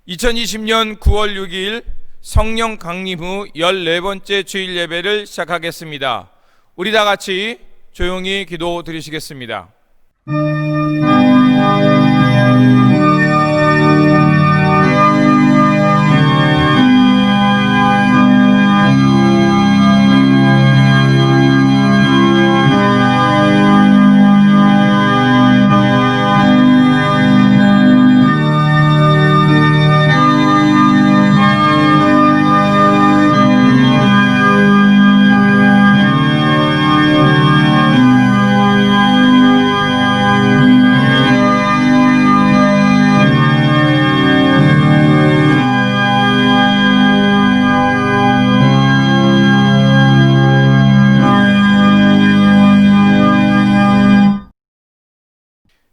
(2020년 9월 6일) 성령 강림 후 14번째 주일 예배를 시작하겠습니다. 우리 다 같이 조용히 기도 드리시겠습니다.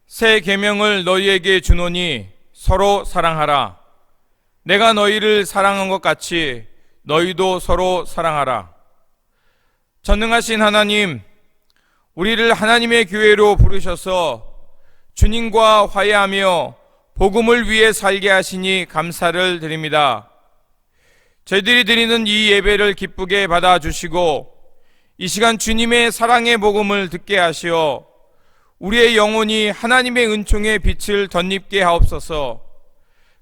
새 계명을 너희에게 주노니 서로 사랑하라. 내가 너희를 사랑한 것 같이 너희도 서로 사랑하라. 전능하신 하나님, 우리를 하나님의 교회로 부르셔서 주님과 화해하며 복음을 위해 살게 하시니 감사를 드립니다. 저희들이 드리는 이 예배를 기쁘게 받아주시고 이 시간 주님의 사랑의 복음을 듣게 하시어 우리의 영혼이 하나님의 은총의 빛을 덧입게 하옵소서.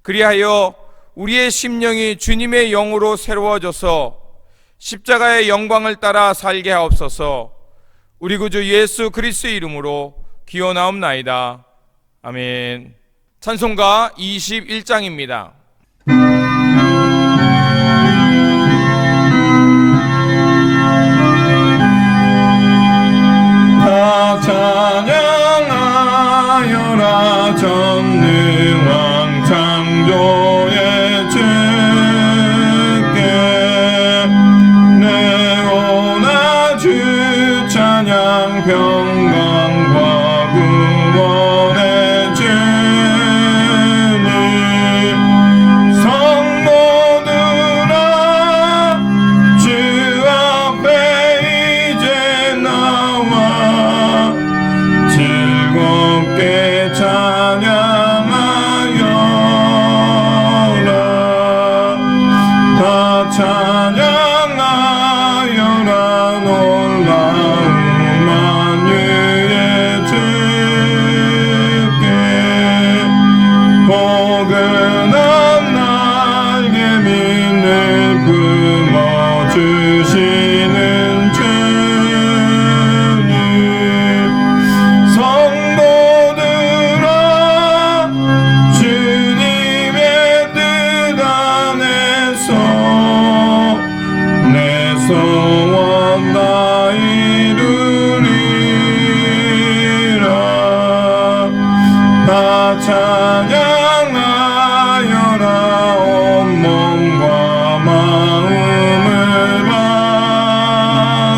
그리하여 우리의 심령이 주님의 영으로 새로워져서 십자가의 영광을 따라 살게 하옵소서. 우리 구주 예수 그리스도의 이름으로 기원하옵나이다. 아멘. 찬송가 21장입니다. 찬양하여라 전능왕 창조의 주께 내오나 주 찬양 평강과 구원의 주님 성모들아 주 앞에 이제 나와 즐겁게 찬양하여라. 다 찬양하여라. 놀라운 만유의 주께 포근한 날개 밑을 품어주시는 주님 성도들아 주님의 뜻 안에서 내 소원 다 이루리라. 다 찬양하여라. 온몸과 마음을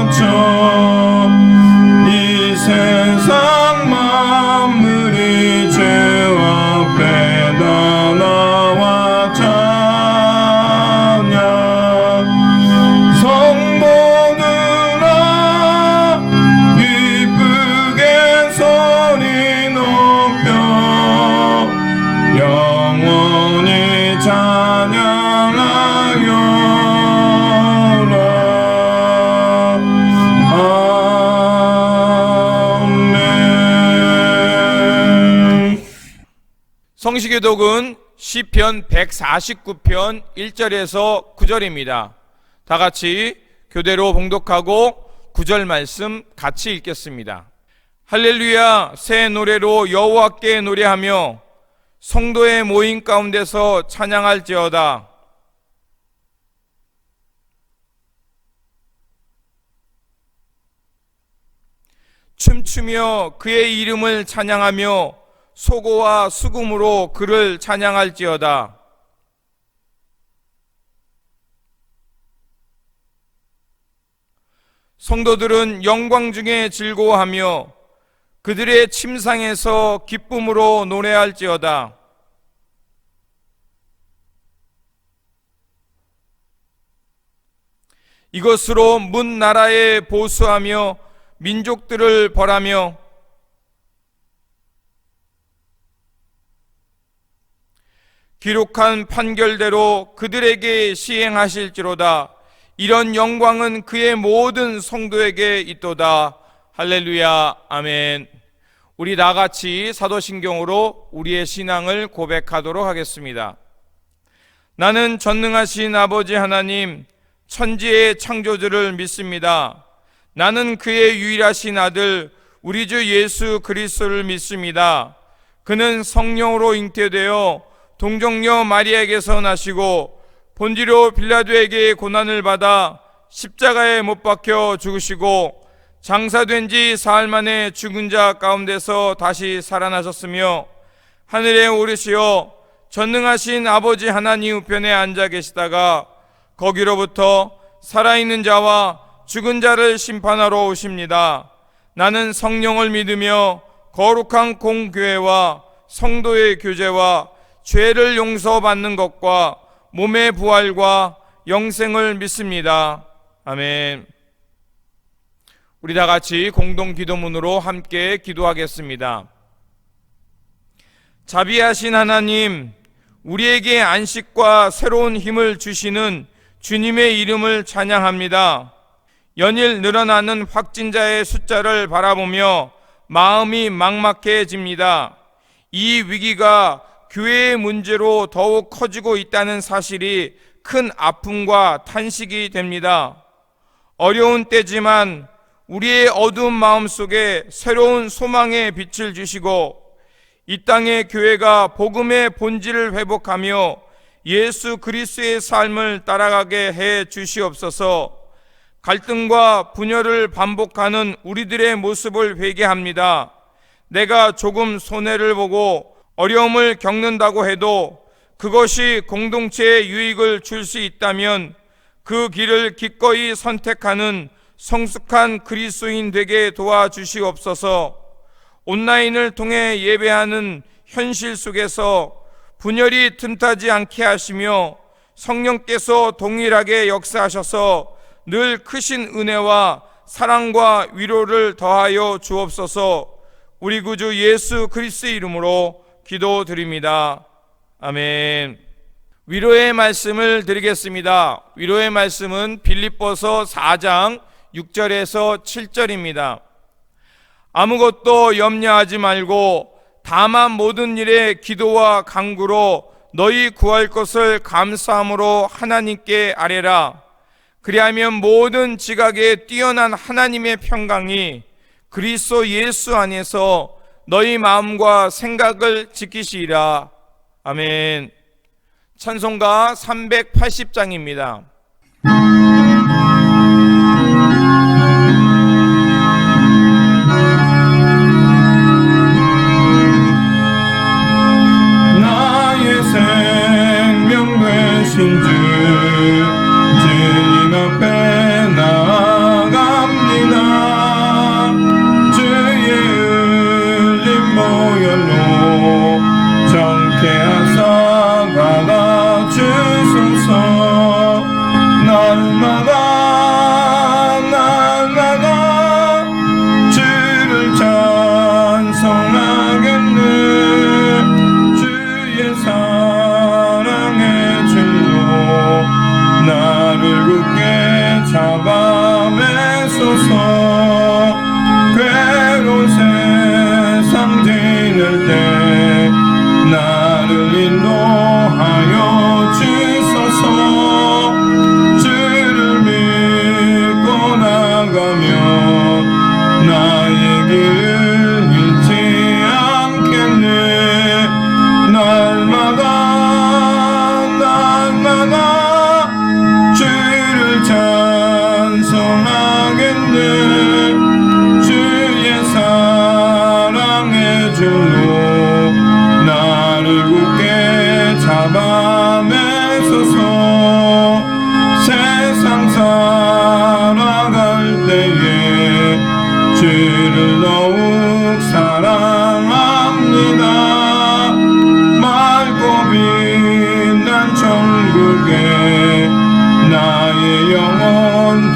바쳐 이 세상 만물이 주 앞에 다 나와 찬양 성도들아 기쁘게 소리 높여 영원히 찬양하여라. 아멘. 성시교독은 시편 149편 1절에서 9절입니다. 다 같이 교대로 봉독하고 9절 말씀 같이 읽겠습니다. 할렐루야. 새 노래로 여호와께 노래하며 성도의 모임 가운데서 찬양할지어다. 춤추며 그의 이름을 찬양하며 소고와 수금으로 그를 찬양할지어다. 성도들은 영광 중에 즐거워하며 그들의 침상에서 기쁨으로 노래할지어다. 이것으로 문 나라에 보수하며 민족들을 벌하며 기록한 판결대로 그들에게 시행하실지로다. 이런 영광은 그의 모든 성도에게 있도다. 할렐루야. 아멘. 우리 다같이 사도신경으로 우리의 신앙을 고백하도록 하겠습니다. 나는 전능하신 아버지 하나님, 천지의 창조주를 믿습니다. 나는 그의 유일하신 아들 우리 주 예수 그리스도를 믿습니다. 그는 성령으로 잉태되어 동정녀 마리아에게서 나시고 본디오 빌라도에게 고난을 받아 십자가에 못 박혀 죽으시고 장사된 지 사흘 만에 죽은 자 가운데서 다시 살아나셨으며 하늘에 오르시어 전능하신 아버지 하나님 우편에 앉아 계시다가 거기로부터 살아있는 자와 죽은 자를 심판하러 오십니다. 나는 성령을 믿으며 거룩한 공교회와 성도의 교제와 죄를 용서받는 것과 몸의 부활과 영생을 믿습니다. 아멘. 우리 다 같이 공동 기도문으로 함께 기도하겠습니다. 자비하신 하나님, 우리에게 안식과 새로운 힘을 주시는 주님의 이름을 찬양합니다. 연일 늘어나는 확진자의 숫자를 바라보며 마음이 막막해집니다. 이 위기가 교회의 문제로 더욱 커지고 있다는 사실이 큰 아픔과 탄식이 됩니다. 어려운 때지만 우리의 어두운 마음 속에 새로운 소망의 빛을 주시고 이 땅의 교회가 복음의 본질을 회복하며 예수 그리스도의 삶을 따라가게 해 주시옵소서. 갈등과 분열을 반복하는 우리들의 모습을 회개합니다. 내가 조금 손해를 보고 어려움을 겪는다고 해도 그것이 공동체에 유익을 줄 수 있다면 그 길을 기꺼이 선택하는 성숙한 그리스도인 되게 도와주시옵소서. 온라인을 통해 예배하는 현실 속에서 분열이 틈타지 않게 하시며 성령께서 동일하게 역사하셔서 늘 크신 은혜와 사랑과 위로를 더하여 주옵소서. 우리 구주 예수 그리스도의 이름으로 기도드립니다. 아멘. 위로의 말씀을 드리겠습니다. 위로의 말씀은 빌립보서 4장 6절에서 7절입니다. 아무것도 염려하지 말고 다만 모든 일에 기도와 간구로 너희 구할 것을 감사함으로 하나님께 아뢰라. 그리하면 모든 지각에 뛰어난 하나님의 평강이 그리스도 예수 안에서 너희 마음과 생각을 지키시리라. 아멘. 찬송가 380장입니다. 나의 생명 되신 주 주님 앞에 나아갑니다. 주의 흘린 보혈로 정케 하사 받아 주소서.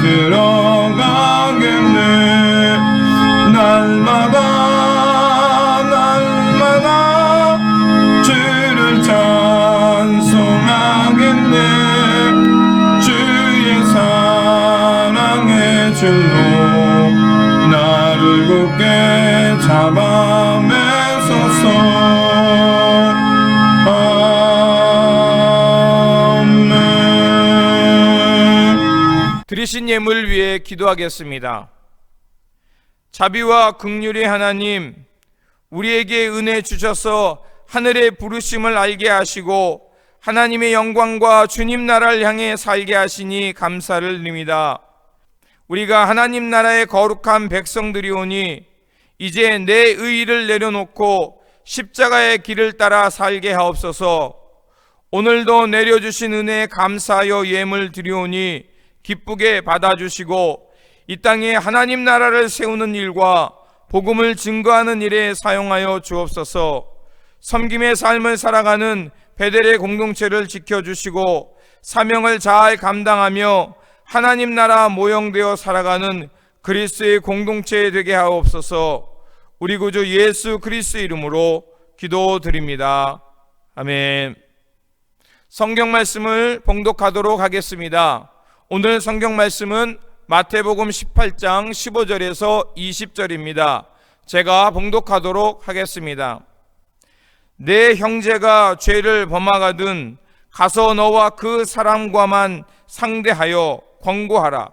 들어가겠네. 날마다 주를 찬송하겠네. 주의 사랑의 줄로 나를 굳게 잡아매소서. 아멘. 드리신 예물 위해 기도하겠습니다. 자비와 긍휼의 하나님, 우리에게 은혜 주셔서 하늘의 부르심을 알게 하시고 하나님의 영광과 주님 나라를 향해 살게 하시니 감사를 드립니다. 우리가 하나님 나라의 거룩한 백성들이오니 이제 내 의의를 내려놓고 십자가의 길을 따라 살게 하옵소서. 오늘도 내려주신 은혜에 감사하여 예물 드리오니 기쁘게 받아주시고 이 땅에 하나님 나라를 세우는 일과 복음을 증거하는 일에 사용하여 주옵소서. 섬김의 삶을 살아가는 베델의 공동체를 지켜주시고 사명을 잘 감당하며 하나님 나라 모형되어 살아가는 그리스도의 공동체 되게 하옵소서. 우리 구주 예수 그리스도 이름으로 기도드립니다. 아멘. 성경 말씀을 봉독하도록 하겠습니다. 오늘 성경 말씀은 마태복음 18장 15절에서 20절입니다. 제가 봉독하도록 하겠습니다. 내 형제가 죄를 범하거든 가서 너와 그 사람과만 상대하여 권고하라.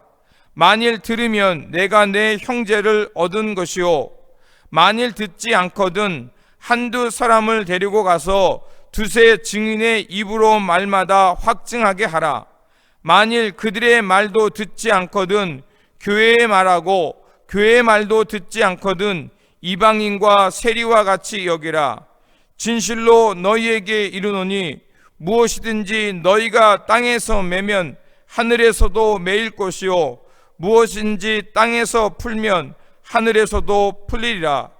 만일 들으면 내가 내 형제를 얻은 것이요, 만일 듣지 않거든 한두 사람을 데리고 가서 두세 증인의 입으로 말마다 확증하게 하라. 만일 그들의 말도 듣지 않거든 교회의 말하고 교회의 말도 듣지 않거든 이방인과 세리와 같이 여기라. 진실로 너희에게 이르노니 무엇이든지 너희가 땅에서 매면 하늘에서도 매일 것이요, 무엇인지 땅에서 풀면 하늘에서도 풀리리라.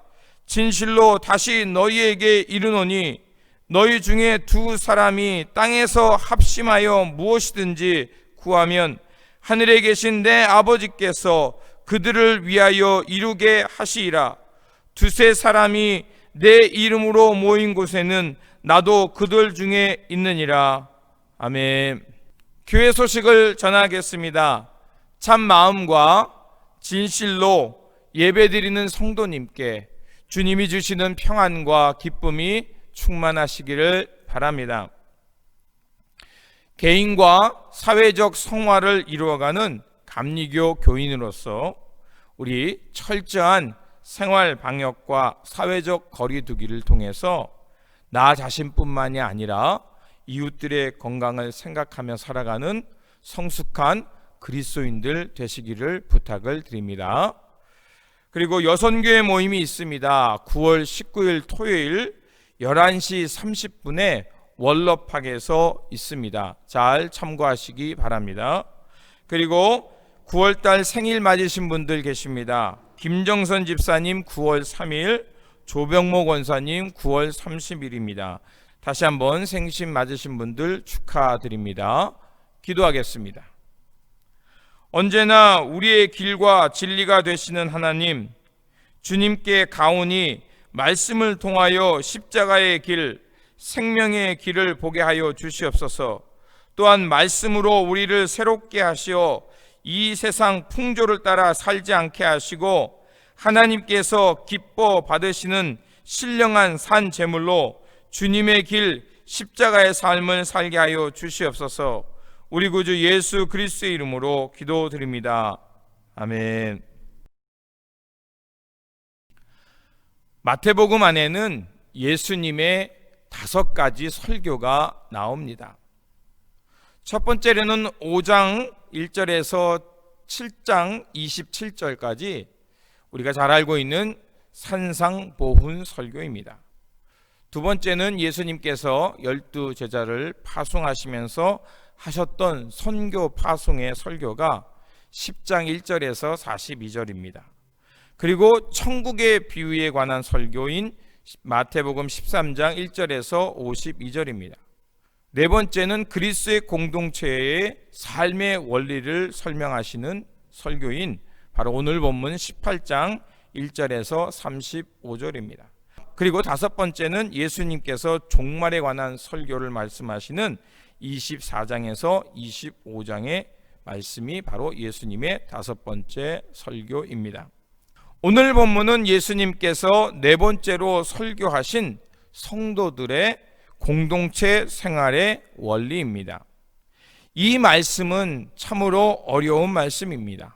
진실로 다시 너희에게 이르노니 너희 중에 두 사람이 땅에서 합심하여 무엇이든지 구하면 하늘에 계신 내 아버지께서 그들을 위하여 이루게 하시리라. 두세 사람이 내 이름으로 모인 곳에는 나도 그들 중에 있느니라. 아멘. 교회 소식을 전하겠습니다. 참 마음과 진실로 예배드리는 성도님께 주님이 주시는 평안과 기쁨이 충만하시기를 바랍니다. 개인과 사회적 성화를 이루어가는 감리교 교인으로서 우리 철저한 생활 방역과 사회적 거리두기를 통해서 나 자신뿐만이 아니라 이웃들의 건강을 생각하며 살아가는 성숙한 그리스도인들 되시기를 부탁을 드립니다. 그리고 여선교회 모임이 있습니다. 9월 19일 토요일 11시 30분에 월럽학에서 있습니다. 잘 참고하시기 바랍니다. 그리고 9월달 생일 맞으신 분들 계십니다. 김정선 집사님 9월 3일, 조병모 권사님 9월 30일입니다. 다시 한번 생신 맞으신 분들 축하드립니다. 기도하겠습니다. 언제나 우리의 길과 진리가 되시는 하나님, 주님께 가오니 말씀을 통하여 십자가의 길, 생명의 길을 보게 하여 주시옵소서. 또한 말씀으로 우리를 새롭게 하시어 이 세상 풍조를 따라 살지 않게 하시고 하나님께서 기뻐 받으시는 신령한 산 제물로 주님의 길 십자가의 삶을 살게 하여 주시옵소서. 우리 구주 예수 그리스도의 이름으로 기도드립니다. 아멘. 마태복음 안에는 예수님의 5가지 설교가 나옵니다. 첫 번째로는 5장 1절에서 7장 27절까지 우리가 잘 알고 있는 산상보훈 설교입니다. 두 번째는 예수님께서 12제자를 파송하시면서 하셨던 선교 파송의 설교가 10장 1절에서 42절입니다. 그리고 천국의 비유에 관한 설교인 마태복음 13장 1절에서 52절입니다. 네 번째는 그리스도의 공동체의 삶의 원리를 설명하시는 설교인 바로 오늘 본문 18장 1절에서 35절입니다. 그리고 다섯 번째는 예수님께서 종말에 관한 설교를 말씀하시는 24장에서 25장의 말씀이 바로 예수님의 다섯 번째 설교입니다. 오늘 본문은 예수님께서 네 번째로 설교하신 성도들의 공동체 생활의 원리입니다. 이 말씀은 참으로 어려운 말씀입니다.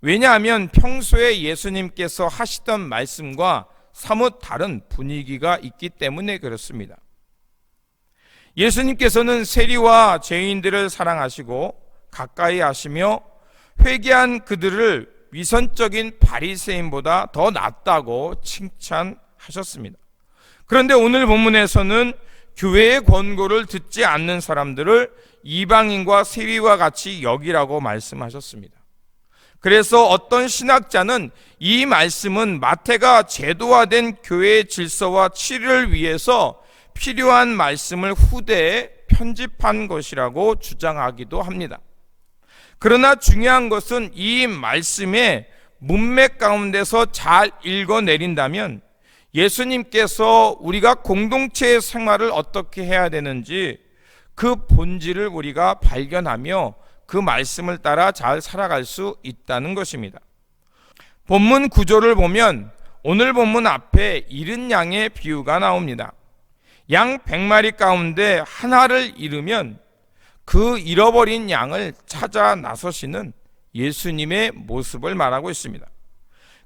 왜냐하면 평소에 예수님께서 하시던 말씀과 사뭇 다른 분위기가 있기 때문에 그렇습니다. 예수님께서는 세리와 죄인들을 사랑하시고 가까이 하시며 회개한 그들을 위선적인 바리새인보다 더 낫다고 칭찬하셨습니다. 그런데 오늘 본문에서는 교회의 권고를 듣지 않는 사람들을 이방인과 세리와 같이 여기라고 말씀하셨습니다. 그래서 어떤 신학자는 이 말씀은 마태가 제도화된 교회의 질서와 치료를 위해서 필요한 말씀을 후대에 편집한 것이라고 주장하기도 합니다. 그러나 중요한 것은 이 말씀의 문맥 가운데서 잘 읽어내린다면 예수님께서 우리가 공동체의 생활을 어떻게 해야 되는지 그 본질을 우리가 발견하며 그 말씀을 따라 잘 살아갈 수 있다는 것입니다. 본문 구조를 보면 오늘 본문 앞에 잃은 양의 비유가 나옵니다. 양 100마리 가운데 하나를 잃으면 그 잃어버린 양을 찾아 나서시는 예수님의 모습을 말하고 있습니다.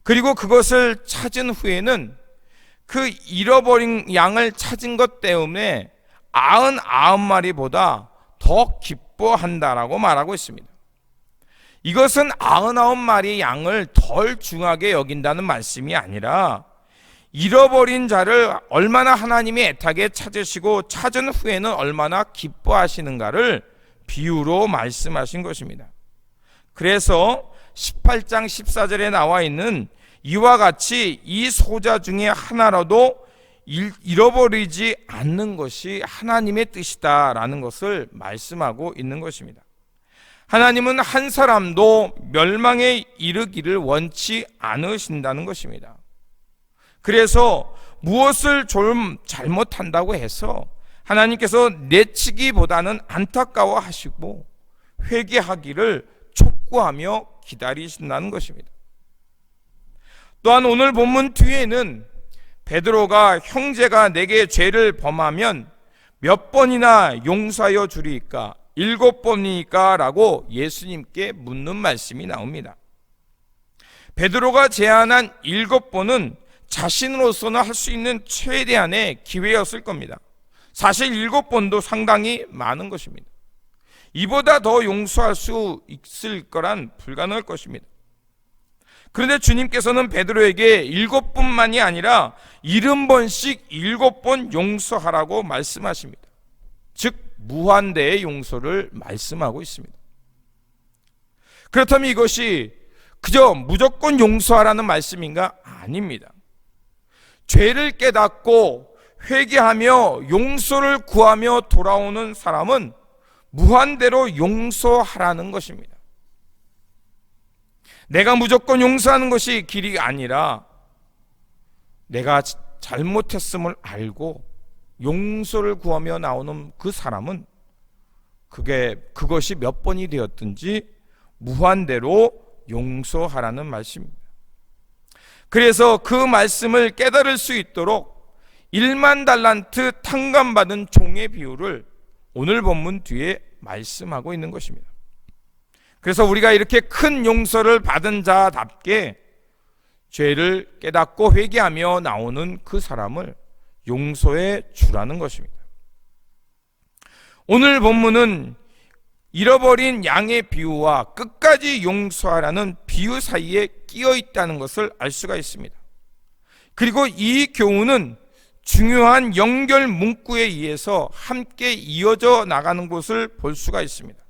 그리고 그것을 찾은 후에는 그 잃어버린 양을 찾은 것 때문에 99마리보다 더 기뻐한다라고 말하고 있습니다. 이것은 99마리 양을 덜 중하게 여긴다는 말씀이 아니라 잃어버린 자를 얼마나 하나님이 애타게 찾으시고 찾은 후에는 얼마나 기뻐하시는가를 비유로 말씀하신 것입니다. 그래서 18장 14절에 나와 있는 이와 같이 이 소자 중에 하나라도 잃어버리지 않는 것이 하나님의 뜻이다라는 것을 말씀하고 있는 것입니다. 하나님은 한 사람도 멸망에 이르기를 원치 않으신다는 것입니다. 그래서 무엇을 좀 잘못한다고 해서 하나님께서 내치기보다는 안타까워하시고 회개하기를 촉구하며 기다리신다는 것입니다. 또한 오늘 본문 뒤에는 베드로가 형제가 내게 죄를 범하면 몇 번이나 용서하여 주리이까 7번이니까 라고 예수님께 묻는 말씀이 나옵니다. 베드로가 제안한 7번은 자신으로서는 할 수 있는 최대한의 기회였을 겁니다. 사실 7번도 상당히 많은 것입니다. 이보다 더 용서할 수 있을 거란 불가능할 것입니다. 그런데 주님께서는 베드로에게 7번만이 아니라 70번씩 7번 용서하라고 말씀하십니다. 즉 무한대의 용서를 말씀하고 있습니다. 그렇다면 이것이 그저 무조건 용서하라는 말씀인가? 아닙니다. 죄를 깨닫고 회개하며 용서를 구하며 돌아오는 사람은 무한대로 용서하라는 것입니다. 내가 무조건 용서하는 것이 길이 아니라 내가 잘못했음을 알고 용서를 구하며 나오는 그 사람은 그것이 몇 번이 되었든지 무한대로 용서하라는 말씀입니다. 그래서 그 말씀을 깨달을 수 있도록 1만 달란트 탕감받은 종의 비유를 오늘 본문 뒤에 말씀하고 있는 것입니다. 그래서 우리가 이렇게 큰 용서를 받은 자답게 죄를 깨닫고 회개하며 나오는 그 사람을 용서해 주라는 것입니다. 오늘 본문은 잃어버린 양의 비유와 끝까지 용서하라는 비유 사이에 끼어 있다는 것을 알 수가 있습니다. 그리고 이 교훈은 중요한 연결 문구에 의해서 함께 이어져 나가는 것을 볼 수가 있습니다.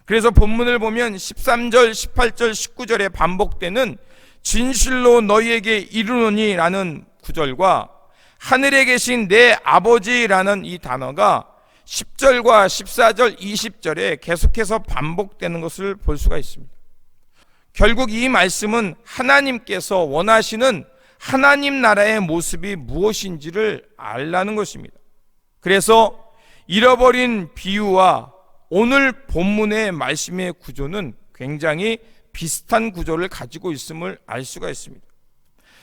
그래서 본문을 보면 13절, 18절, 19절에 반복되는 진실로 너희에게 이르노니 라는 구절과 하늘에 계신 내 아버지라는 이 단어가 10절과 14절, 20절에 계속해서 반복되는 것을 볼 수가 있습니다. 결국 이 말씀은 하나님께서 원하시는 하나님 나라의 모습이 무엇인지를 알라는 것입니다. 그래서 잃어버린 비유와 오늘 본문의 말씀의 구조는 굉장히 비슷한 구조를 가지고 있음을 알 수가 있습니다.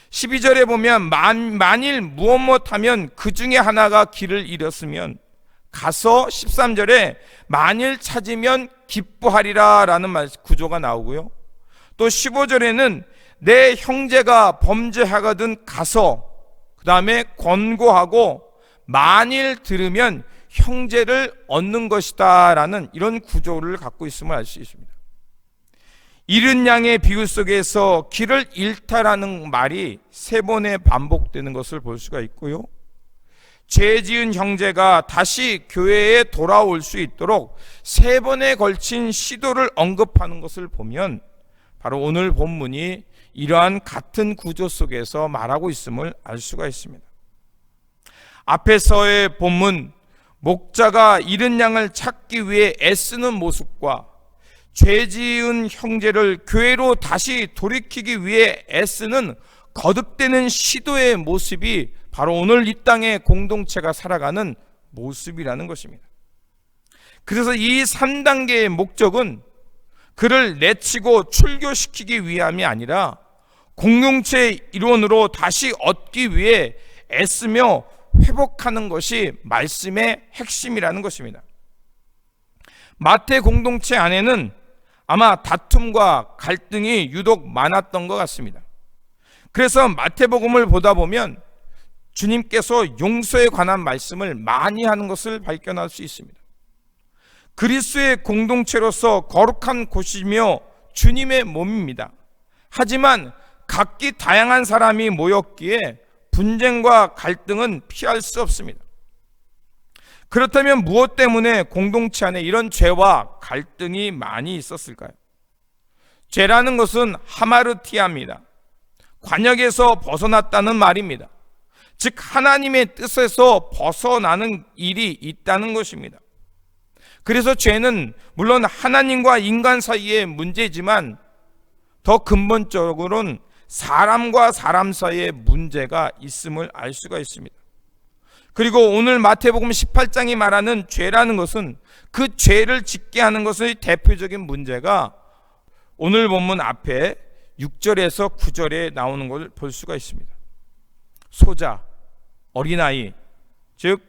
12절에 보면 만일 무엇 못하면 그 중에 하나가 길을 잃었으면 가서 13절에 만일 찾으면 기뻐하리라 라는 구조가 나오고요. 또 15절에는 내 형제가 범죄하거든 가서 그 다음에 권고하고 만일 들으면 형제를 얻는 것이다 라는 이런 구조를 갖고 있음을 알 수 있습니다. 잃은 양의 비유 속에서 길을 잃다라는 말이 3번에 반복되는 것을 볼 수가 있고요. 죄 지은 형제가 다시 교회에 돌아올 수 있도록 3번에 걸친 시도를 언급하는 것을 보면 바로 오늘 본문이 이러한 같은 구조 속에서 말하고 있음을 알 수가 있습니다. 앞에서의 본문, 목자가 잃은 양을 찾기 위해 애쓰는 모습과 죄 지은 형제를 교회로 다시 돌이키기 위해 애쓰는 거듭되는 시도의 모습이 바로 오늘 이 땅의 공동체가 살아가는 모습이라는 것입니다. 그래서 이 3단계의 목적은 그를 내치고 출교시키기 위함이 아니라 공동체의 일원으로 다시 얻기 위해 애쓰며 회복하는 것이 말씀의 핵심이라는 것입니다. 마태 공동체 안에는 아마 다툼과 갈등이 유독 많았던 것 같습니다. 그래서 마태복음을 보다 보면 주님께서 용서에 관한 말씀을 많이 하는 것을 발견할 수 있습니다. 그리스도의 공동체로서 거룩한 곳이며 주님의 몸입니다. 하지만 각기 다양한 사람이 모였기에 분쟁과 갈등은 피할 수 없습니다. 그렇다면 무엇 때문에 공동체 안에 이런 죄와 갈등이 많이 있었을까요? 죄라는 것은 하마르티아입니다. 관역에서 벗어났다는 말입니다. 즉 하나님의 뜻에서 벗어나는 일이 있다는 것입니다. 그래서 죄는 물론 하나님과 인간 사이의 문제지만 더 근본적으로는 사람과 사람 사이의 문제가 있음을 알 수가 있습니다. 그리고 오늘 마태복음 18장이 말하는 죄라는 것은 그 죄를 짓게 하는 것의 대표적인 문제가 오늘 본문 앞에 6절에서 9절에 나오는 것을 볼 수가 있습니다. 소자, 어린아이, 즉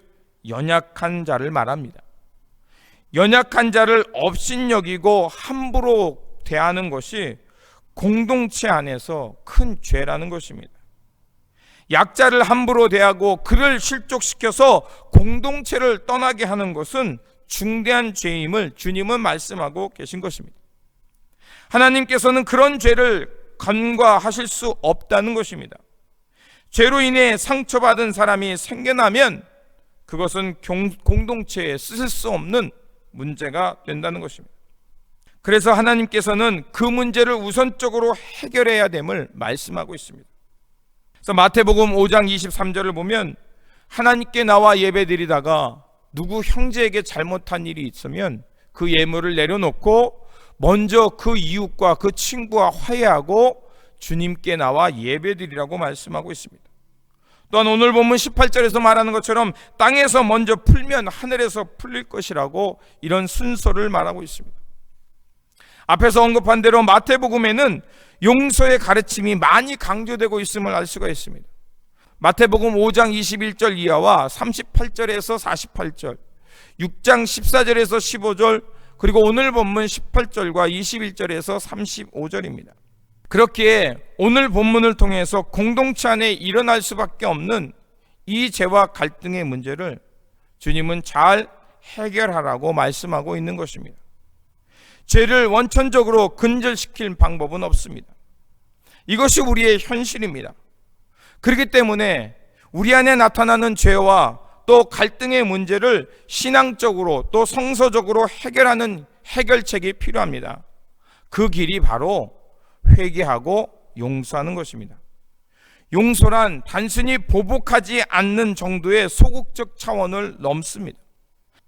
연약한 자를 말합니다. 연약한 자를 업신여기고 함부로 대하는 것이 공동체 안에서 큰 죄라는 것입니다. 약자를 함부로 대하고 그를 실족시켜서 공동체를 떠나게 하는 것은 중대한 죄임을 주님은 말씀하고 계신 것입니다. 하나님께서는 그런 죄를 간과하실 수 없다는 것입니다. 죄로 인해 상처받은 사람이 생겨나면 그것은 공동체에 쓰실 수 없는 문제가 된다는 것입니다. 그래서 하나님께서는 그 문제를 우선적으로 해결해야 됨을 말씀하고 있습니다. 그래서 마태복음 5장 23절을 보면 하나님께 나와 예배드리다가 누구 형제에게 잘못한 일이 있으면 그 예물을 내려놓고 먼저 그 이웃과 그 친구와 화해하고 주님께 나와 예배드리라고 말씀하고 있습니다. 또한 오늘 본문 18절에서 말하는 것처럼 땅에서 먼저 풀면 하늘에서 풀릴 것이라고 이런 순서를 말하고 있습니다. 앞에서 언급한 대로 마태복음에는 용서의 가르침이 많이 강조되고 있음을 알 수가 있습니다. 마태복음 5장 21절 이하와 38절에서 48절, 6장 14절에서 15절, 그리고 오늘 본문 18절과 21절에서 35절입니다. 그렇기에 오늘 본문을 통해서 공동체 안에 일어날 수밖에 없는 이 죄와 갈등의 문제를 주님은 잘 해결하라고 말씀하고 있는 것입니다. 죄를 원천적으로 근절시킬 방법은 없습니다. 이것이 우리의 현실입니다. 그렇기 때문에 우리 안에 나타나는 죄와 또 갈등의 문제를 신앙적으로 또 성서적으로 해결하는 해결책이 필요합니다. 그 길이 바로 회개하고 용서하는 것입니다. 용서란 단순히 보복하지 않는 정도의 소극적 차원을 넘습니다.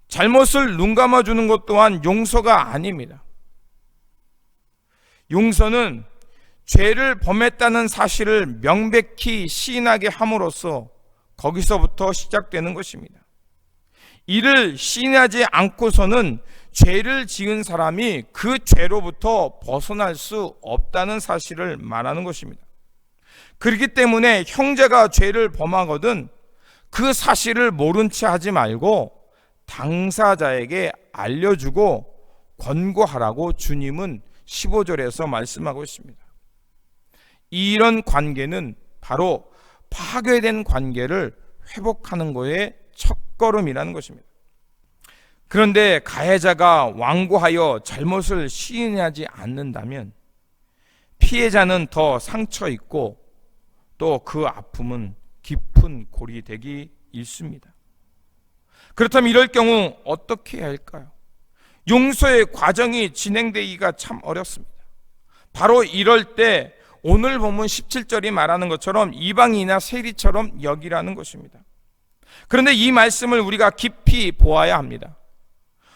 잘못을 눈감아주는 것 또한 용서가 아닙니다. 용서는 죄를 범했다는 사실을 명백히 시인하게 함으로써 거기서부터 시작되는 것입니다. 이를 시인하지 않고서는 죄를 지은 사람이 그 죄로부터 벗어날 수 없다는 사실을 말하는 것입니다. 그렇기 때문에 형제가 죄를 범하거든 그 사실을 모른 채 하지 말고 당사자에게 알려주고 권고하라고 주님은 15절에서 말씀하고 있습니다. 이런 관계는 바로 파괴된 관계를 회복하는 것의 첫걸음이라는 것입니다. 그런데 가해자가 완고하여 잘못을 시인하지 않는다면 피해자는 더 상처 있고 또 그 아픔은 깊은 골이 되기 일쑤입니다. 그렇다면 이럴 경우 어떻게 해야 할까요? 용서의 과정이 진행되기가 참 어렵습니다. 바로 이럴 때 오늘 본문 17절이 말하는 것처럼 이방인이나 세리처럼 여기라는 것입니다. 그런데 이 말씀을 우리가 깊이 보아야 합니다.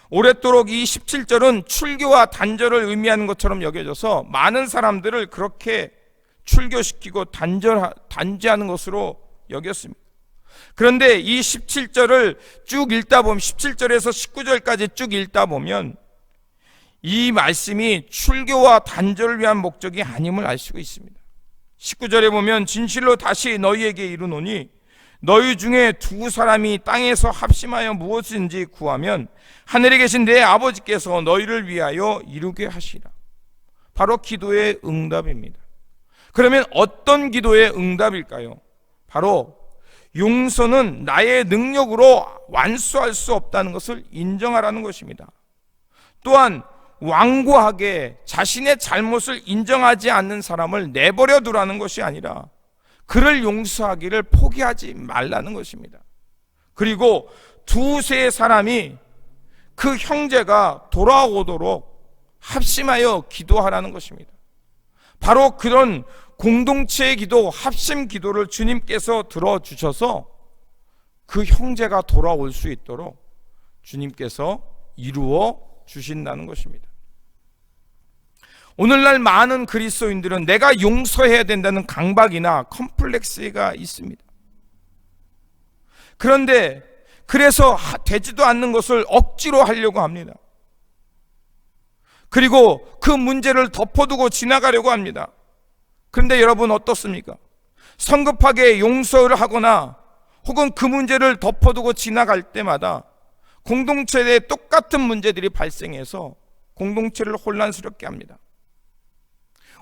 오랫도록 이 17절은 출교와 단절을 의미하는 것처럼 여겨져서 많은 사람들을 그렇게 출교시키고 단죄하는 것으로 여겼습니다. 그런데 이 17절을 쭉 읽다 보면 17절에서 19절까지 쭉 읽다 보면 이 말씀이 출교와 단절을 위한 목적이 아님을 알 수가 있습니다. 19절에 보면 진실로 다시 너희에게 이르노니 너희 중에 두 사람이 땅에서 합심하여 무엇인지 구하면 하늘에 계신 내 아버지께서 너희를 위하여 이루게 하시라. 바로 기도의 응답입니다. 그러면 어떤 기도의 응답일까요? 바로 용서는 나의 능력으로 완수할 수 없다는 것을 인정하라는 것입니다. 또한 완고하게 자신의 잘못을 인정하지 않는 사람을 내버려 두라는 것이 아니라 그를 용서하기를 포기하지 말라는 것입니다. 그리고 두세 사람이 그 형제가 돌아오도록 합심하여 기도하라는 것입니다. 바로 그런 공동체의 기도, 합심 기도를 주님께서 들어주셔서 그 형제가 돌아올 수 있도록 주님께서 이루어 주신다는 것입니다. 오늘날 많은 그리스도인들은 내가 용서해야 된다는 강박이나 컴플렉스가 있습니다. 그런데 그래서 되지도 않는 것을 억지로 하려고 합니다. 그리고 그 문제를 덮어두고 지나가려고 합니다. 그런데 여러분 어떻습니까? 성급하게 용서를 하거나 혹은 그 문제를 덮어두고 지나갈 때마다 공동체 내에 똑같은 문제들이 발생해서 공동체를 혼란스럽게 합니다.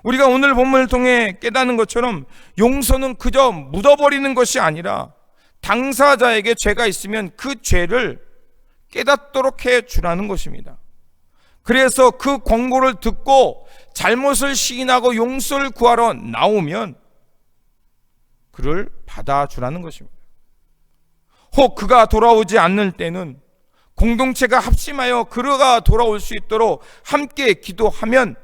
우리가 오늘 본문을 통해 깨닫는 것처럼 용서는 그저 묻어버리는 것이 아니라 당사자에게 죄가 있으면 그 죄를 깨닫도록 해주라는 것입니다. 그래서 그 권고를 듣고 잘못을 시인하고 용서를 구하러 나오면 그를 받아주라는 것입니다. 혹 그가 돌아오지 않는 때는 공동체가 합심하여 그가 돌아올 수 있도록 함께 기도하면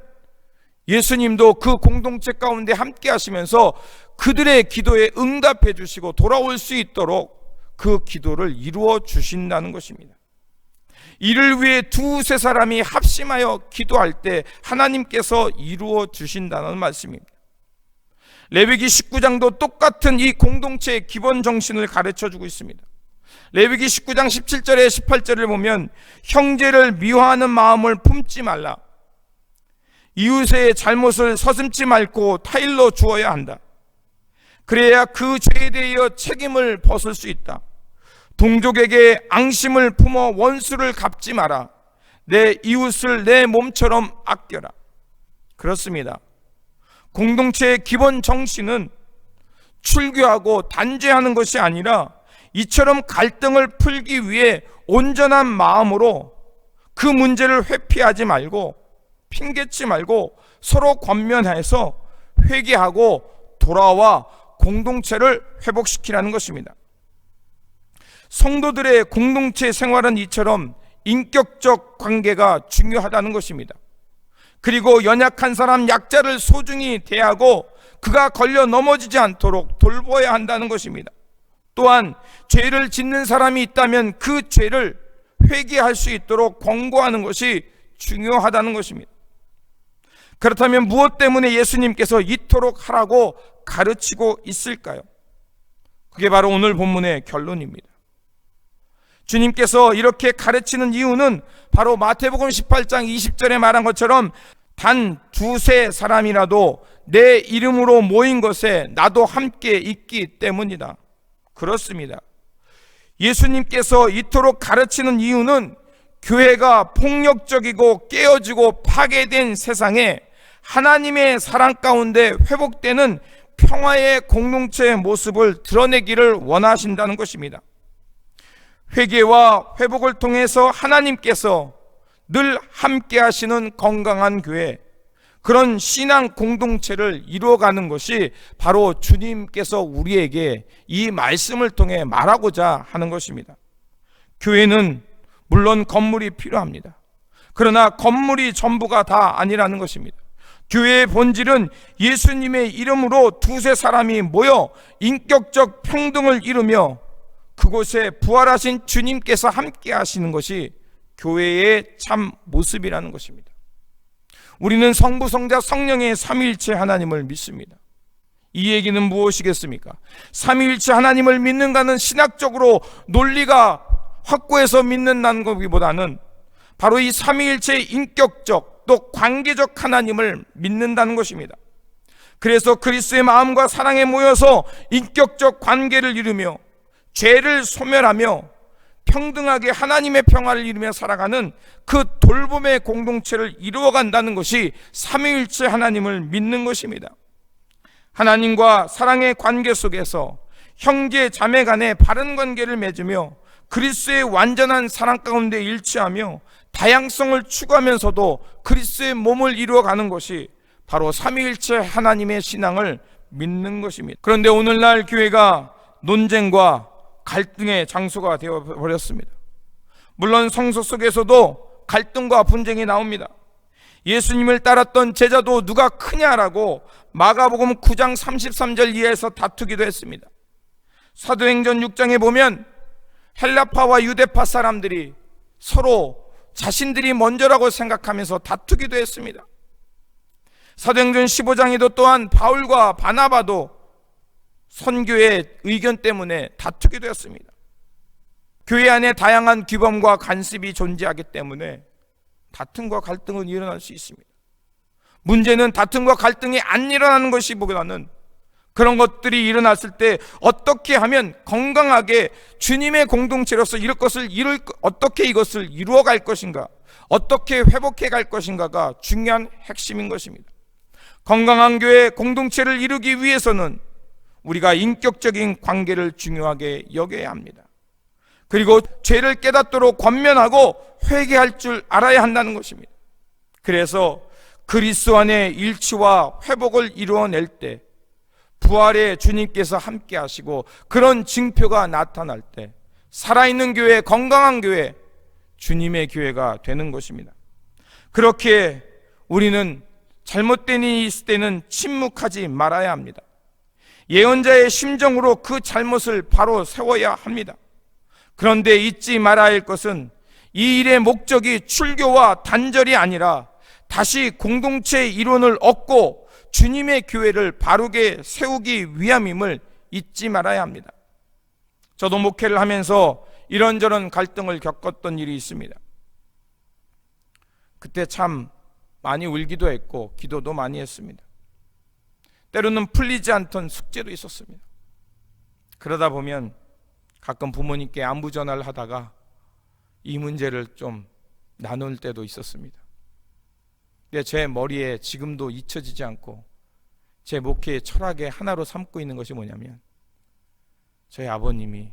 예수님도 그 공동체 가운데 함께 하시면서 그들의 기도에 응답해 주시고 돌아올 수 있도록 그 기도를 이루어 주신다는 것입니다. 이를 위해 두세 사람이 합심하여 기도할 때 하나님께서 이루어 주신다는 말씀입니다. 레위기 19장도 똑같은 이 공동체의 기본 정신을 가르쳐 주고 있습니다. 레위기 19장 17절에 18절을 보면 형제를 미워하는 마음을 품지 말라. 이웃의 잘못을 서슴지 말고 타일러 주어야 한다. 그래야 그 죄에 대하여 책임을 벗을 수 있다. 동족에게 앙심을 품어 원수를 갚지 마라. 내 이웃을 내 몸처럼 아껴라. 그렇습니다. 공동체의 기본 정신은 출교하고 단죄하는 것이 아니라 이처럼 갈등을 풀기 위해 온전한 마음으로 그 문제를 회피하지 말고 핑계치 말고 서로 권면해서 회개하고 돌아와 공동체를 회복시키라는 것입니다. 성도들의 공동체 생활은 이처럼 인격적 관계가 중요하다는 것입니다. 그리고 연약한 사람, 약자를 소중히 대하고 그가 걸려 넘어지지 않도록 돌보아야 한다는 것입니다. 또한 죄를 짓는 사람이 있다면 그 죄를 회개할 수 있도록 권고하는 것이 중요하다는 것입니다. 그렇다면 무엇 때문에 예수님께서 이토록 하라고 가르치고 있을까요? 그게 바로 오늘 본문의 결론입니다. 주님께서 이렇게 가르치는 이유는 바로 마태복음 18장 20절에 말한 것처럼 단 두세 사람이라도 내 이름으로 모인 것에 나도 함께 있기 때문이다. 그렇습니다. 예수님께서 이토록 가르치는 이유는 교회가 폭력적이고 깨어지고 파괴된 세상에 하나님의 사랑 가운데 회복되는 평화의 공동체의 모습을 드러내기를 원하신다는 것입니다. 회개와 회복을 통해서 하나님께서 늘 함께 하시는 건강한 교회, 그런 신앙 공동체를 이루어가는 것이 바로 주님께서 우리에게 이 말씀을 통해 말하고자 하는 것입니다. 교회는 물론 건물이 필요합니다. 그러나 건물이 전부가 다 아니라는 것입니다. 교회의 본질은 예수님의 이름으로 두세 사람이 모여 인격적 평등을 이루며 그곳에 부활하신 주님께서 함께 하시는 것이 교회의 참 모습이라는 것입니다. 우리는 성부, 성자, 성령의 삼위일체 하나님을 믿습니다. 이 얘기는 무엇이겠습니까? 삼위일체 하나님을 믿는가는 신학적으로 논리가 확고해서 믿는다는 것보다는 바로 이 삼위일체의 인격적 또 관계적 하나님을 믿는다는 것입니다. 그래서 그리스도의 마음과 사랑에 모여서 인격적 관계를 이루며 죄를 소멸하며 평등하게 하나님의 평화를 이루며 살아가는 그 돌봄의 공동체를 이루어간다는 것이 삼위일체 하나님을 믿는 것입니다. 하나님과 사랑의 관계 속에서 형제 자매 간의 바른 관계를 맺으며 그리스도의 완전한 사랑 가운데 일치하며 다양성을 추구하면서도 그리스도의 몸을 이루어가는 것이 바로 삼위일체 하나님의 신앙을 믿는 것입니다. 그런데 오늘날 교회가 논쟁과 갈등의 장소가 되어버렸습니다. 물론 성소 속에서도 갈등과 분쟁이 나옵니다. 예수님을 따랐던 제자도 누가 크냐라고 마가복음 9장 33절 이하에서 다투기도 했습니다. 사도행전 6장에 보면 헬라파와 유대파 사람들이 서로 자신들이 먼저라고 생각하면서 다투기도 했습니다. 사도행전 15장에도 또한 바울과 바나바도 선교의 의견 때문에 다투기도 했습니다. 교회 안에 다양한 규범과 간섭이 존재하기 때문에 다툼과 갈등은 일어날 수 있습니다. 문제는 다툼과 갈등이 안 일어나는 것이 보다는 그런 것들이 일어났을 때 어떻게 하면 건강하게 주님의 공동체로서 어떻게 이것을 이루어갈 것인가, 어떻게 회복해 갈 것인가가 중요한 핵심인 것입니다. 건강한 교회 공동체를 이루기 위해서는 우리가 인격적인 관계를 중요하게 여겨야 합니다. 그리고 죄를 깨닫도록 권면하고 회개할 줄 알아야 한다는 것입니다. 그래서 그리스도 안의 일치와 회복을 이루어낼 때 부활의 주님께서 함께 하시고 그런 징표가 나타날 때 살아있는 교회, 건강한 교회, 주님의 교회가 되는 것입니다. 그렇게 우리는 잘못된 일이 있을 때는 침묵하지 말아야 합니다. 예언자의 심정으로 그 잘못을 바로 세워야 합니다. 그런데 잊지 말아야 할 것은 이 일의 목적이 출교와 단절이 아니라 다시 공동체의 이론을 얻고 주님의 교회를 바르게 세우기 위함임을 잊지 말아야 합니다. 저도 목회를 하면서 이런저런 갈등을 겪었던 일이 있습니다. 그때 참 많이 울기도 했고 기도도 많이 했습니다. 때로는 풀리지 않던 숙제도 있었습니다. 그러다 보면 가끔 부모님께 안부 전화를 하다가 이 문제를 좀 나눌 때도 있었습니다. 근데 제 머리에 지금도 잊혀지지 않고 제 목회의 철학의 하나로 삼고 있는 것이 뭐냐면, 저희 아버님이,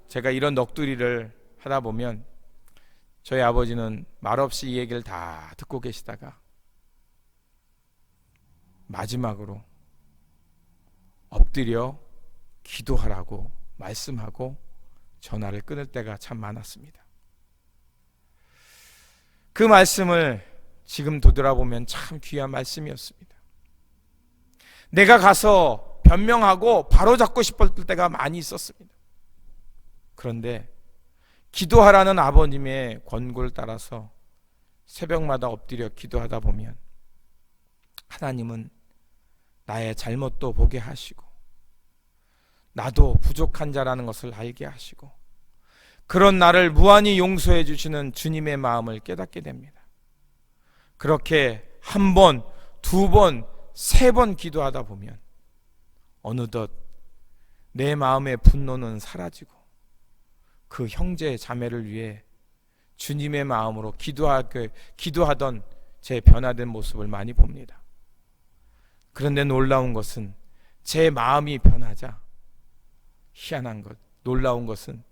제가 이런 넋두리를 하다 보면 저희 아버지는 말없이 이 얘기를 다 듣고 계시다가 마지막으로 엎드려 기도하라고 말씀하고 전화를 끊을 때가 참 많았습니다. 그 말씀을 지금 되돌아보면 참 귀한 말씀이었습니다. 내가 가서 변명하고 바로잡고 싶었을 때가 많이 있었습니다. 그런데 기도하라는 아버님의 권고를 따라서 새벽마다 엎드려 기도하다 보면 하나님은 나의 잘못도 보게 하시고 나도 부족한 자라는 것을 알게 하시고 그런 나를 무한히 용서해 주시는 주님의 마음을 깨닫게 됩니다. 그렇게 한 번, 두 번, 세 번 기도하다 보면 어느덧 내 마음의 분노는 사라지고 그 형제 자매를 위해 주님의 마음으로 기도하던 제 변화된 모습을 많이 봅니다. 그런데 놀라운 것은 제 마음이 변하자 희한한 것, 놀라운 것은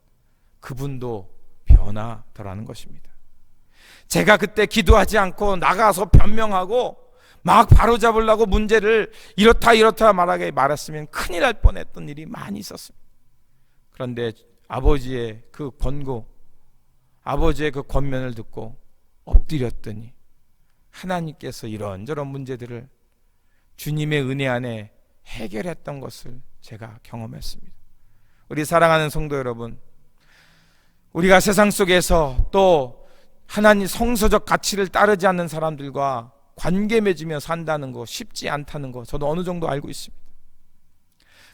그분도 변하더라는 것입니다. 제가 그때 기도하지 않고 나가서 변명하고 막 바로잡으려고 문제를 이렇다 말했으면 큰일 날 뻔했던 일이 많이 있었습니다. 그런데 아버지의 그 권고, 아버지의 그 권면을 듣고 엎드렸더니 하나님께서 이런저런 문제들을 주님의 은혜 안에 해결했던 것을 제가 경험했습니다. 우리 사랑하는 성도 여러분, 우리가 세상 속에서 또 하나님 성서적 가치를 따르지 않는 사람들과 관계 맺으며 산다는 거 쉽지 않다는 거 저도 어느 정도 알고 있습니다.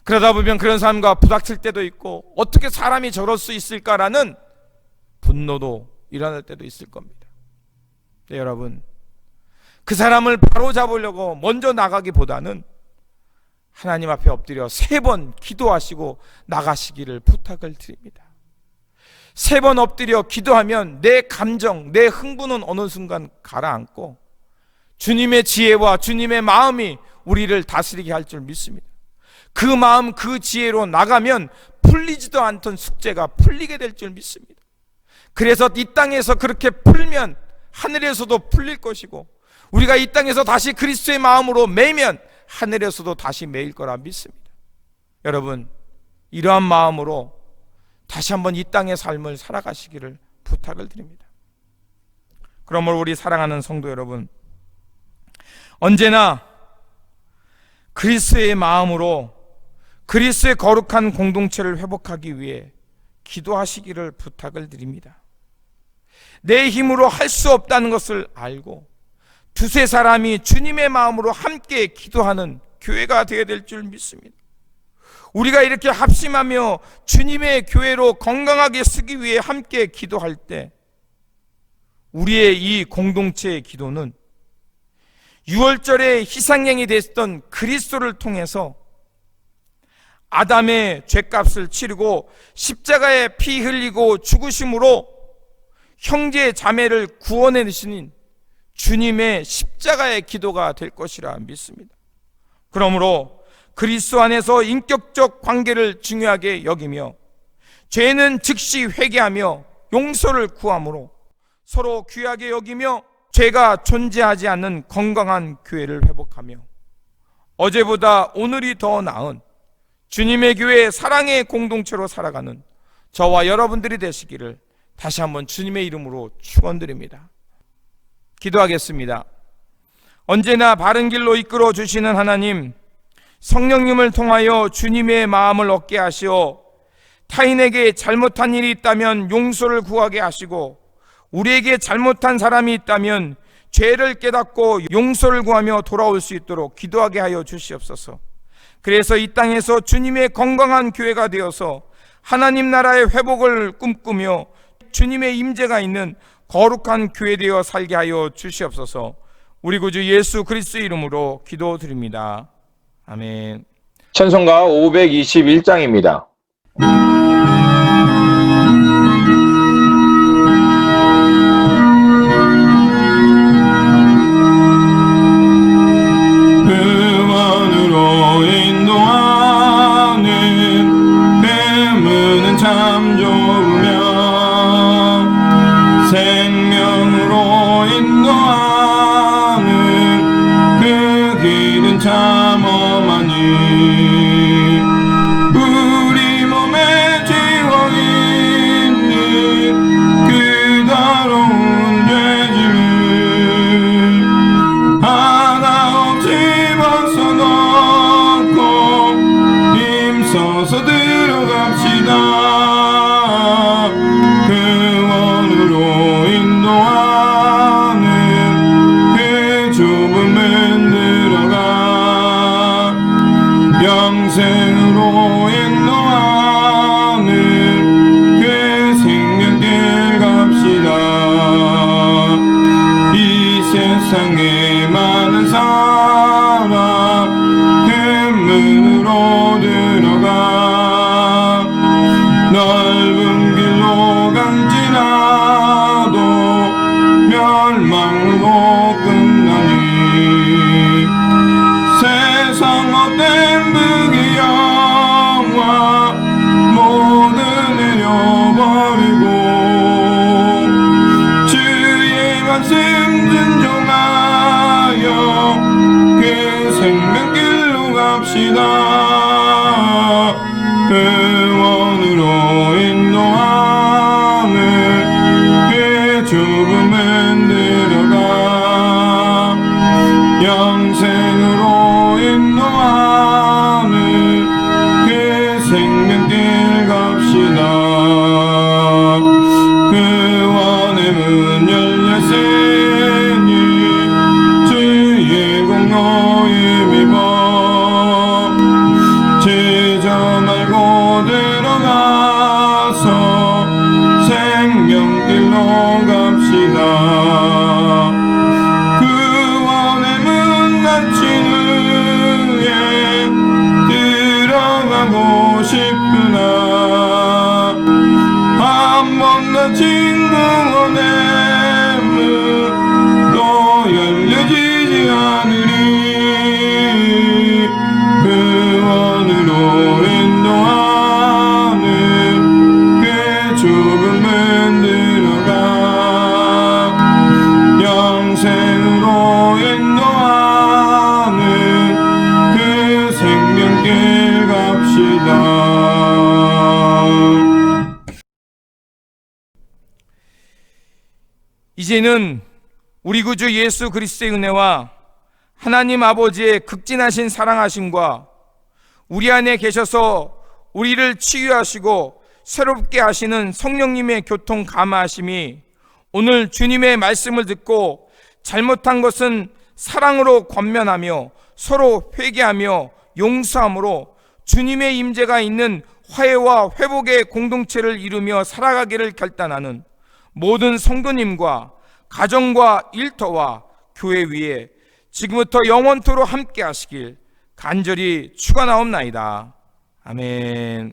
그러다 보면 그런 사람과 부닥칠 때도 있고 어떻게 사람이 저럴 수 있을까라는 분노도 일어날 때도 있을 겁니다. 네, 여러분, 그 사람을 바로 잡으려고 먼저 나가기보다는 하나님 앞에 엎드려 3번 기도하시고 나가시기를 부탁을 드립니다. 3번 엎드려 기도하면 내 감정, 내 흥분은 어느 순간 가라앉고 주님의 지혜와 주님의 마음이 우리를 다스리게 할 줄 믿습니다. 그 마음, 그 지혜로 나가면 풀리지도 않던 숙제가 풀리게 될 줄 믿습니다. 그래서 이 땅에서 그렇게 풀면 하늘에서도 풀릴 것이고 우리가 이 땅에서 다시 그리스도의 마음으로 매면 하늘에서도 다시 매일 거라 믿습니다. 여러분, 이러한 마음으로 다시 한번 이 땅의 삶을 살아가시기를 부탁을 드립니다. 그러므로 우리 사랑하는 성도 여러분, 언제나 그리스도의 마음으로 그리스도의 거룩한 공동체를 회복하기 위해 기도하시기를 부탁을 드립니다. 내 힘으로 할 수 없다는 것을 알고 두세 사람이 주님의 마음으로 함께 기도하는 교회가 되어야 될 줄 믿습니다. 우리가 이렇게 합심하며 주님의 교회로 건강하게 쓰기 위해 함께 기도할 때 우리의 이 공동체의 기도는 유월절에 희생양이 됐던 그리스도를 통해서 아담의 죄값을 치르고 십자가에 피 흘리고 죽으심으로 형제 자매를 구원해 주시는 주님의 십자가의 기도가 될 것이라 믿습니다. 그러므로 그리스도 안에서 인격적 관계를 중요하게 여기며 죄는 즉시 회개하며 용서를 구함으로 서로 귀하게 여기며 죄가 존재하지 않는 건강한 교회를 회복하며 어제보다 오늘이 더 나은 주님의 교회 사랑의 공동체로 살아가는 저와 여러분들이 되시기를 다시 한번 주님의 이름으로 축원드립니다. 기도하겠습니다. 언제나 바른 길로 이끌어 주시는 하나님, 성령님을 통하여 주님의 마음을 얻게 하시어 타인에게 잘못한 일이 있다면 용서를 구하게 하시고 우리에게 잘못한 사람이 있다면 죄를 깨닫고 용서를 구하며 돌아올 수 있도록 기도하게 하여 주시옵소서. 그래서 이 땅에서 주님의 건강한 교회가 되어서 하나님 나라의 회복을 꿈꾸며 주님의 임재가 있는 거룩한 교회 되어 살게 하여 주시옵소서. 우리 구주 예수 그리스도의 이름으로 기도드립니다. 아멘. 찬송가 521장입니다. 그 인도하는 뱀은 참 좋으며 생명으로 인도하는 그 길은 참 험하니 우리 몸에 지워 있는 그 더러운 죄짐을 하나 없이 벗어놓고 힘써서 들어갑시다. 그 원으로 인도하는 그 좁은 문들어 세상에 많은 사람 그 문으로 들어가 넓은 길로 갈지라도 멸망으로 끝나니 세상 헛된 부귀 영화 모두 내려버리고 주의 말씀 순종하여 그 생명길로 갑시다. 구원으로 인도하는 그 좁은 문 들어가 영생으로 인도하는 그 생명길 갑시다. 구원의 문 열렸으니 주의 공로 힘입어 제자 말고 들어가서 생명길로 갑시다. 구원의 문 닫힌 후에 들어가고 싶구나. 한 번 닫힌 구원의 문 또 열려지지 않으리. 구원으로 인도하는 그 좁은 문 들어가 영생으로 인도하는 그 생명길 갑시다. 이제는 우리 구주 예수 그리스도의 은혜와 하나님 아버지의 극진하신 사랑하심과 우리 안에 계셔서 우리를 치유하시고 새롭게 하시는 성령님의 교통 감화하심이 오늘 주님의 말씀을 듣고 잘못한 것은 사랑으로 권면하며 서로 회개하며 용서함으로 주님의 임재가 있는 화해와 회복의 공동체를 이루며 살아가기를 결단하는 모든 성도님과 가정과 일터와 교회 위에 지금부터 영원토록 함께 하시길 간절히 축원하옵나이다. 아멘.